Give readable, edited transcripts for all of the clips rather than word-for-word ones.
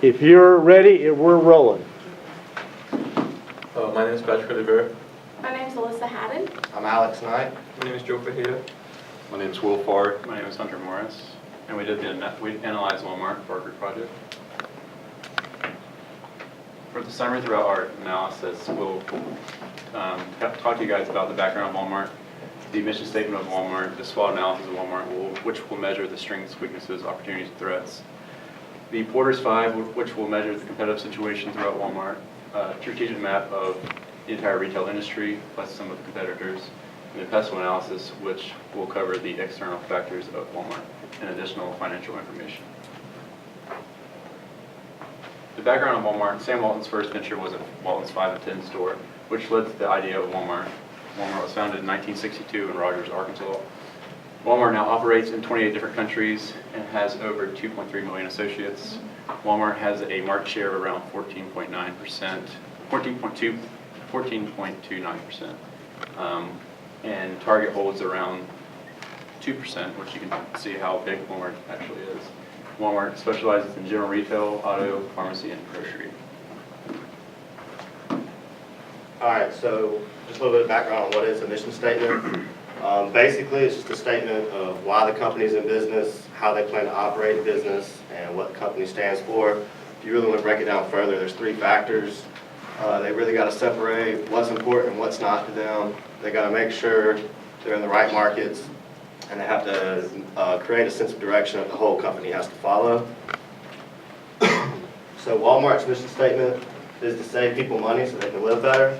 If you're ready, we're rolling. My name is Patrick Oliveira. My name is Alyssa Haddon. I'm Alex Knight. My name is Joe Fajita. My name is Will Ford. My name is Hunter Morris, and we analyzed Walmart for our group project. For the summary throughout our analysis, we'll talk to you guys about the background of Walmart, the mission statement of Walmart, the SWOT analysis of Walmart, which will measure the strengths, weaknesses, opportunities, and threats. The Porter's 5, which will measure the competitive situation throughout Walmart, strategic map of the entire retail industry, plus some of the competitors, and the pestle analysis, which will cover the external factors of Walmart and additional financial information. The background of Walmart: Sam Walton's first venture was a Walton's 5 and 10 store, which led to the idea of Walmart. Walmart was founded in 1962 in Rogers, Arkansas. Walmart now operates in 28 different countries and has over 2.3 million associates. Walmart has a market share of around 14.9%, 14.29%, and Target holds around 2%, which you can see how big Walmart actually is. Walmart specializes in general retail, auto, pharmacy, and grocery. All right, so just a little bit of background on what is a mission statement. Basically, it's just a statement of why the company's in business, how they plan to operate the business, and what the company stands for. If you really want to break it down further, there's 3 factors. They really got to separate what's important and what's not to them. They got to make sure they're in the right markets, and they have to create a sense of direction that the whole company has to follow. So Walmart's mission statement is to save people money so they can live better.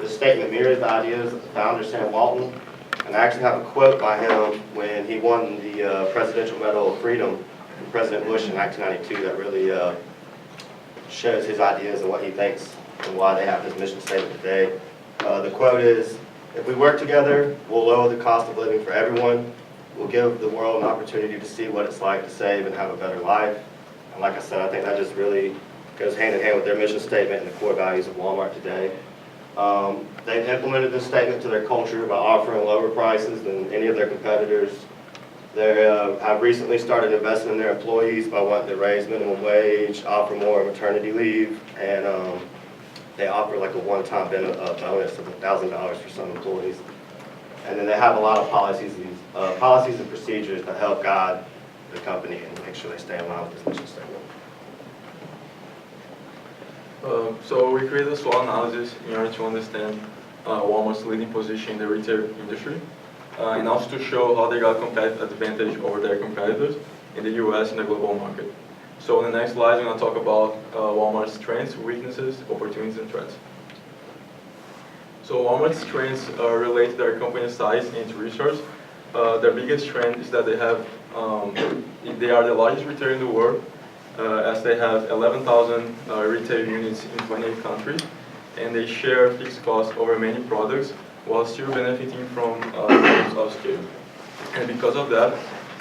This statement mirrors the ideas of the founder, Sam Walton, and I actually have a quote by him when he won the Presidential Medal of Freedom from President Bush in 1992 that really shows his ideas and what he thinks and why they have this mission statement today. The quote is, "If we work together, we'll lower the cost of living for everyone. We'll give the world an opportunity to see what it's like to save and have a better life." And like I said, I think that just really goes hand in hand with their mission statement and the core values of Walmart today. They've implemented this statement to their culture by offering lower prices than any of their competitors. They have recently started investing in their employees by wanting to raise minimum wage, offer more maternity leave, and they offer like a one-time bonus of $1,000 for some employees. And then they have a lot of policies and procedures that help guide the company and make sure they stay in line with this mission statement. So we created a SWOT analysis in order to understand Walmart's leading position in the retail industry, and also to show how they got competitive advantage over their competitors in the US and the global market. So in the next slide, I'm going to talk about Walmart's strengths, weaknesses, opportunities, and threats. So Walmart's strengths relate to their company size and its resource. Their biggest strength is that they are the largest retailer in the world, as they have 11,000 retail units in 28 countries, and they share fixed costs over many products while still benefiting from economies of scale. And because of that,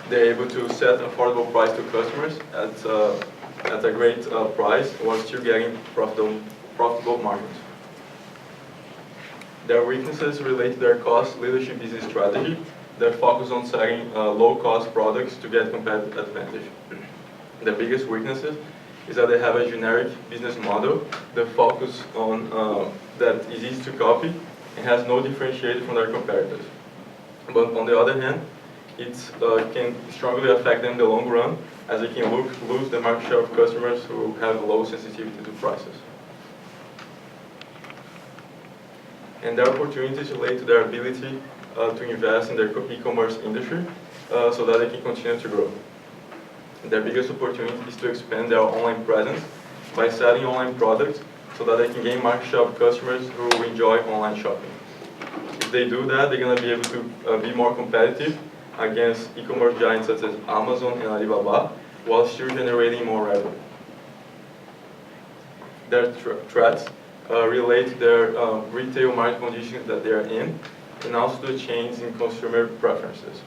they're able to set affordable price to customers at a great price while still getting profitable margins. Their weaknesses relate to their cost leadership business strategy. They're focused on selling low-cost products to get competitive advantage. The biggest weaknesses is that they have a generic business model that focuses on that is easy to copy and has no differentiator from their competitors. But on the other hand, it can strongly affect them in the long run, as they can lose the market share of customers who have low sensitivity to prices. And their opportunities relate to their ability to invest in their e-commerce industry so that they can continue to grow. Their biggest opportunity is to expand their online presence by selling online products so that they can gain market share of customers who enjoy online shopping. If they do that, they're going to be able to be more competitive against e-commerce giants such as Amazon and Alibaba, while still generating more revenue. Their threats relate to their retail market conditions that they are in, and also the change in consumer preferences.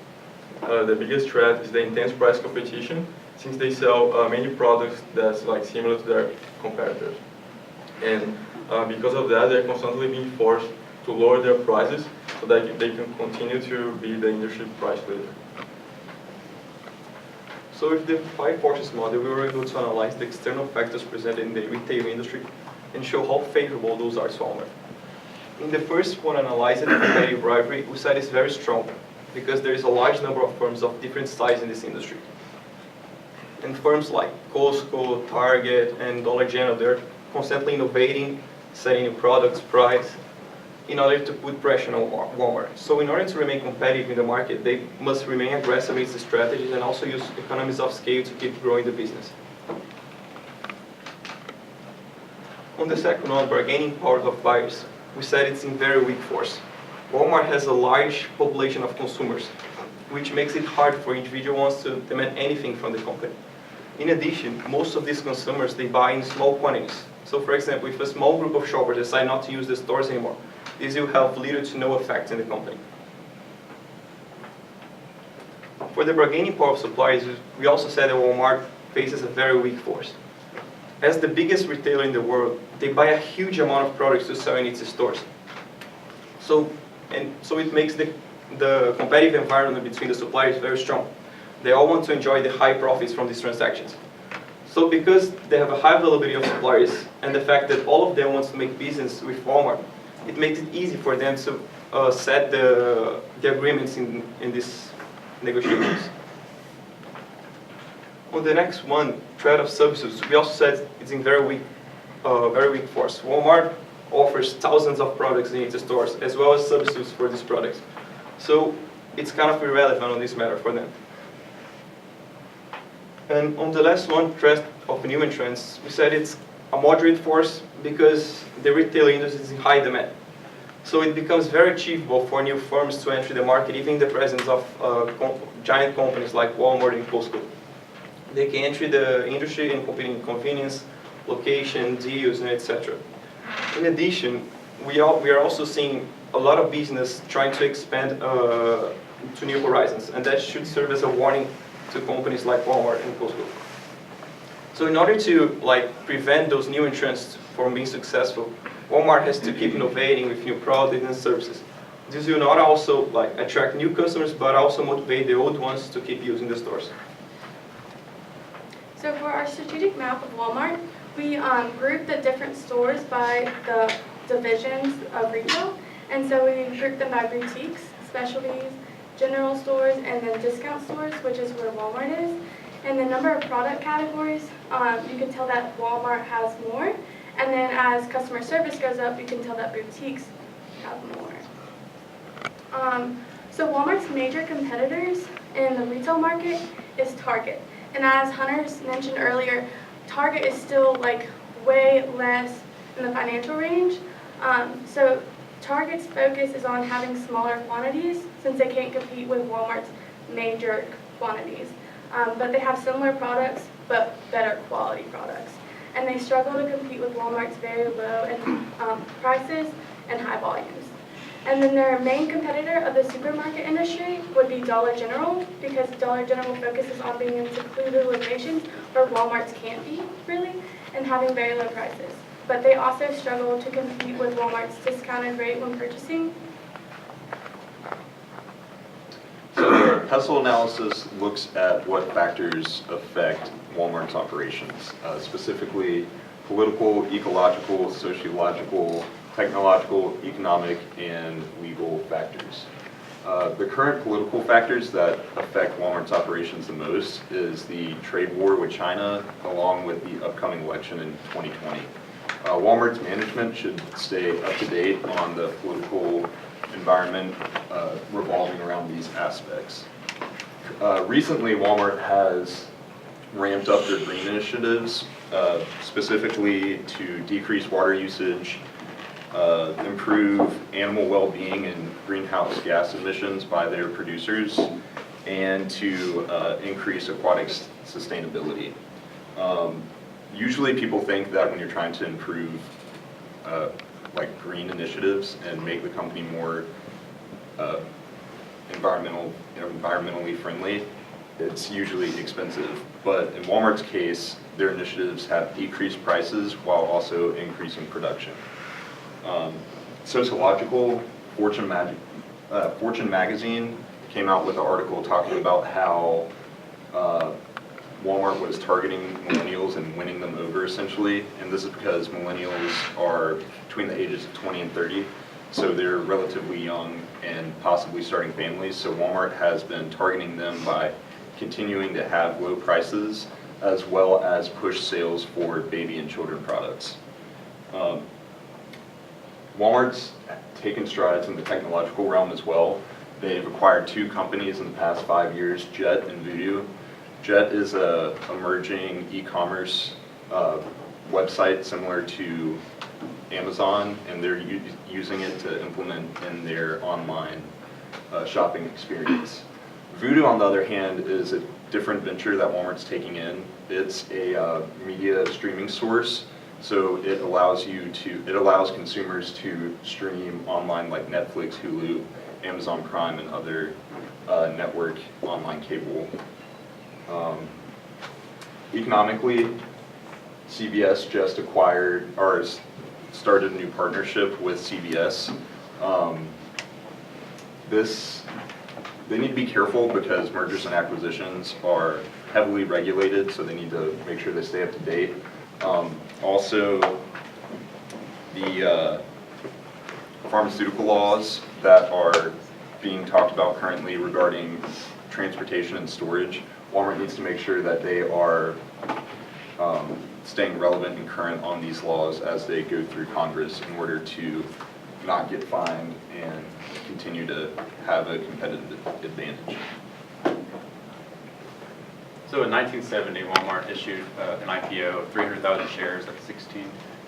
The biggest threat is the intense price competition, since they sell many products that's similar to their competitors. And because of that, they're constantly being forced to lower their prices so that they can continue to be the industry price leader. So with the five forces model, we were able to analyze the external factors presented in the retail industry and show how favorable those are to Walmart. In the first one, analyzed competitive rivalry, we said it's very strong because there is a large number of firms of different size in this industry. And firms like Costco, Target, and Dollar General, they're constantly innovating, setting new products, price, in order to put pressure on Walmart. So in order to remain competitive in the market, they must remain aggressive with the strategies and also use economies of scale to keep growing the business. On the second one, bargaining power of buyers, we said it's in very weak force. Walmart has a large population of consumers, which makes it hard for individuals to demand anything from the company. In addition, most of these consumers, they buy in small quantities. So for example, if a small group of shoppers decide not to use the stores anymore, this will have little to no effect in the company. For the bargaining power of suppliers, we also said that Walmart faces a very weak force. As the biggest retailer in the world, they buy a huge amount of products to sell in its stores. So it makes the competitive environment between the suppliers very strong. They all want to enjoy the high profits from these transactions. So because they have a high availability of suppliers and the fact that all of them want to make business with Walmart, it makes it easy for them to set the agreements in these negotiations. On the next one, threat of substitutes, we also said it's in very weak force. Walmart offers thousands of products in its stores, as well as substitutes for these products. So it's kind of irrelevant on this matter for them. And on the last one, threat of new entrants, we said it's a moderate force because the retail industry is in high demand. So it becomes very achievable for new firms to enter the market, even in the presence of giant companies like Walmart and Costco. They can enter the industry and compete in convenience, location, deals, and etc. In addition, we are also seeing a lot of business trying to expand to new horizons, and that should serve as a warning to companies like Walmart and Costco. So in order to prevent those new entrants from being successful, Walmart has to keep innovating with new products and services. This will not also attract new customers, but also motivate the old ones to keep using the stores. So for our strategic map of Walmart, we grouped the different stores by the divisions of retail. And so we grouped them by boutiques, specialties, general stores, and then discount stores, which is where Walmart is. And the number of product categories, you can tell that Walmart has more. And then as customer service goes up, you can tell that boutiques have more. So Walmart's major competitors in the retail market is Target. And as Hunter mentioned earlier, Target is still way less in the financial range. So Target's focus is on having smaller quantities since they can't compete with Walmart's major quantities. But they have similar products, but better quality products. And they struggle to compete with Walmart's very low prices and high volumes. And then their main competitor of the supermarket industry would be Dollar General, because Dollar General focuses on being in secluded locations where Walmart's can't be, really, and having very low prices. But they also struggle to compete with Walmart's discounted rate when purchasing. So the PESTEL analysis looks at what factors affect Walmart's operations, specifically political, ecological, sociological, technological, economic, and legal factors. The current political factors that affect Walmart's operations the most is the trade war with China, along with the upcoming election in 2020. Walmart's management should stay up to date on the political environment revolving around these aspects. Recently, Walmart has ramped up their green initiatives, specifically to decrease water usage, improve animal well-being and greenhouse gas emissions by their producers, and to increase aquatic sustainability. Usually people think that when you're trying to improve green initiatives and make the company more environmentally friendly, it's usually expensive. But in Walmart's case, their initiatives have decreased prices while also increasing production. Sociological, Fortune magazine came out with an article talking about how Walmart was targeting millennials and winning them over essentially, and this is because millennials are between the ages of 20 and 30, so they're relatively young and possibly starting families, so Walmart has been targeting them by continuing to have low prices as well as push sales for baby and children products. Walmart's taken strides in the technological realm as well. They've acquired 2 companies in the past 5 years, Jet and Voodoo. Jet is a emerging e-commerce website similar to Amazon, and they're using it to implement in their online shopping experience. Voodoo, on the other hand, is a different venture that Walmart's taking in. It's a media streaming source, so it allows consumers to stream online like Netflix, Hulu, Amazon Prime, and other network online cable. Economically, CVS just acquired or started a new partnership with CVS. They need to be careful because mergers and acquisitions are heavily regulated, so they need to make sure they stay up to date. Also, the pharmaceutical laws that are being talked about currently regarding transportation and storage, Walmart needs to make sure that they are staying relevant and current on these laws as they go through Congress in order to not get fined and continue to have a competitive advantage. So in 1970, Walmart issued an IPO of 300,000 shares at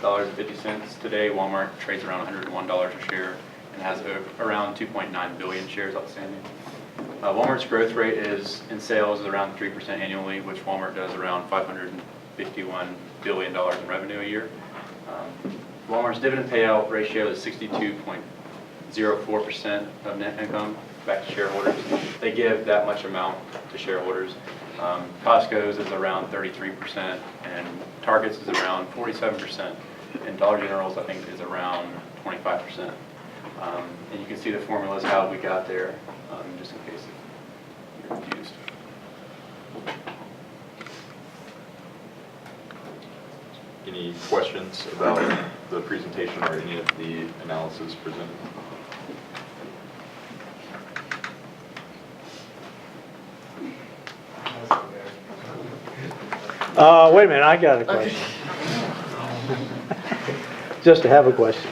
$16.50. Today, Walmart trades around $101 a share and has around 2.9 billion shares outstanding. Walmart's growth rate in sales is around 3% annually, which Walmart does around $551 billion in revenue a year. Walmart's dividend payout ratio is 62.04% of net income back to shareholders. They give that much amount to shareholders. Costco's is around 33%, and Target's is around 47%, and Dollar General's, I think, is around 25%. And you can see the formulas how we got there, just in case you're confused. Any questions about the presentation or any of the analysis presented? Wait a minute, I got a question. Just to have a question.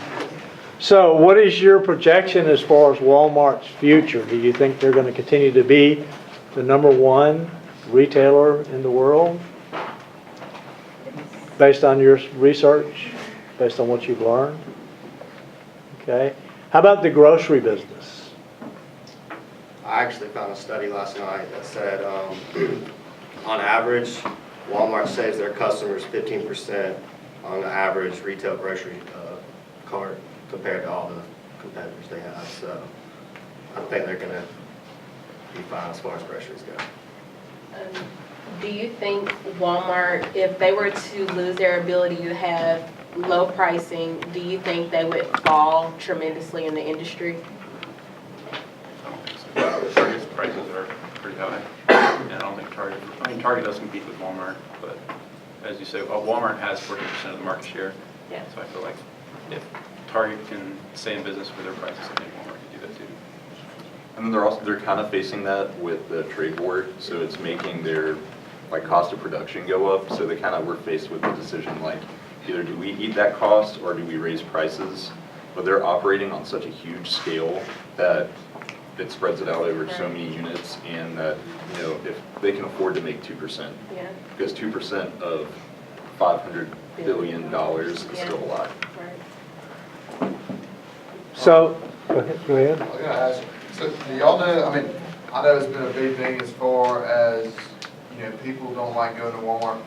So what is your projection as far as Walmart's future? Do you think they're going to continue to be the #1 retailer in the world? Based on your research, based on what you've learned? Okay. How about the grocery business? I actually found a study last night that said, on average, Walmart saves their customers 15% on the average retail grocery cart compared to all the competitors they have. So I think they're going to be fine as far as groceries go. Do you think Walmart, if they were to lose their ability to have low pricing, do you think they would fall tremendously in the industry? Target's prices are pretty high, and I don't think Target does compete with Walmart, but as you say, Walmart has 40% of the market share. Yeah. So I feel like if Target can stay in business with their prices, I think Walmart can do that too. And then they're kind of facing that with the trade war, so it's making their cost of production go up. So they kind of were faced with the decision either do we eat that cost or do we raise prices? But they're operating on such a huge scale that it spreads it out over so many units, and that if they can afford to make 2%, Yeah. because 2% of $500 billion is still a lot. Right. So, go ahead. I was gonna ask, so do y'all know, I know it's been a big thing as far as, people don't like going to Walmart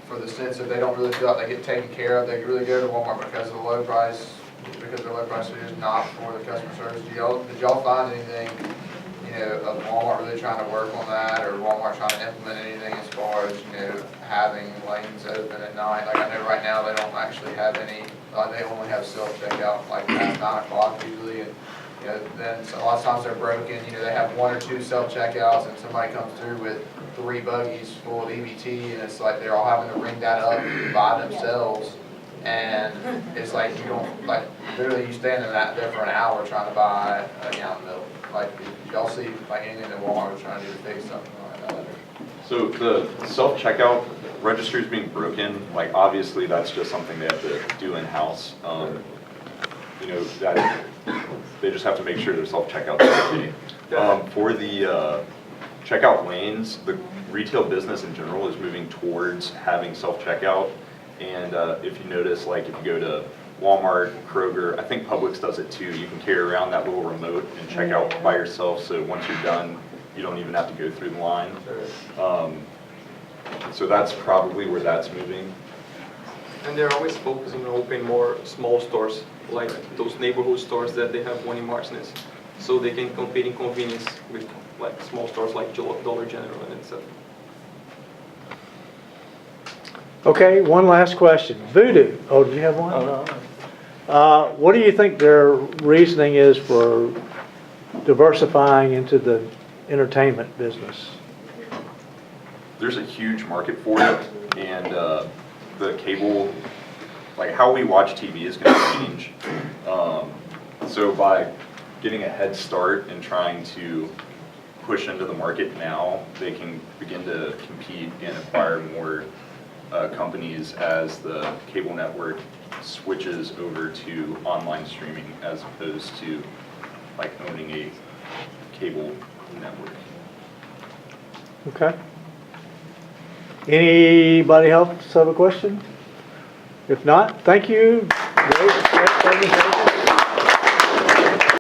for the sense that they don't really feel like they get taken care of. They really go to Walmart because of the low price, because the low price is not for the customer service. Did y'all find anything, of Walmart really trying to work on that, or Walmart trying to implement anything as far as, having lanes open at night? Like I know right now they don't actually have any, they only have self-checkout past 9 o'clock usually, and You know, then a lot of times they're broken, you know, they have 1 or 2 self-checkouts and somebody comes through with 3 buggies full of EBT and it's like they're all having to ring that up by themselves. And it's like you don't, like, literally you standing there for an hour trying to buy a gallon of milk. Like, y'all see, like, anything that Walmart was trying to do to fix something like that? So the self-checkout registers being broken, like obviously that's just something they have to do in-house. You know, that, they just have to make sure their self-checkout's okay. For the checkout lanes, the retail business in general is moving towards having self-checkout. And if you notice, like if you go to Walmart, Kroger, I think Publix does it too. You can carry around that little remote and check out by yourself. So once you're done, you don't even have to go through the line. So that's probably where that's moving. And they're always focusing on opening more small stores, like those neighborhood stores that they have one in Martinez. So they can compete in convenience with like small stores like Dollar General and etc. Okay, one last question. Voodoo, oh, did you have one? Oh, no. What do you think their reasoning is for diversifying into the entertainment business? There's a huge market for it, and the cable, like how we watch TV is going to change. So by getting a head start and trying to push into the market now, they can begin to compete and acquire more companies as the cable network switches over to online streaming as opposed to like owning a cable network. Okay. Anybody else have a question? If not, thank you. Great presentation.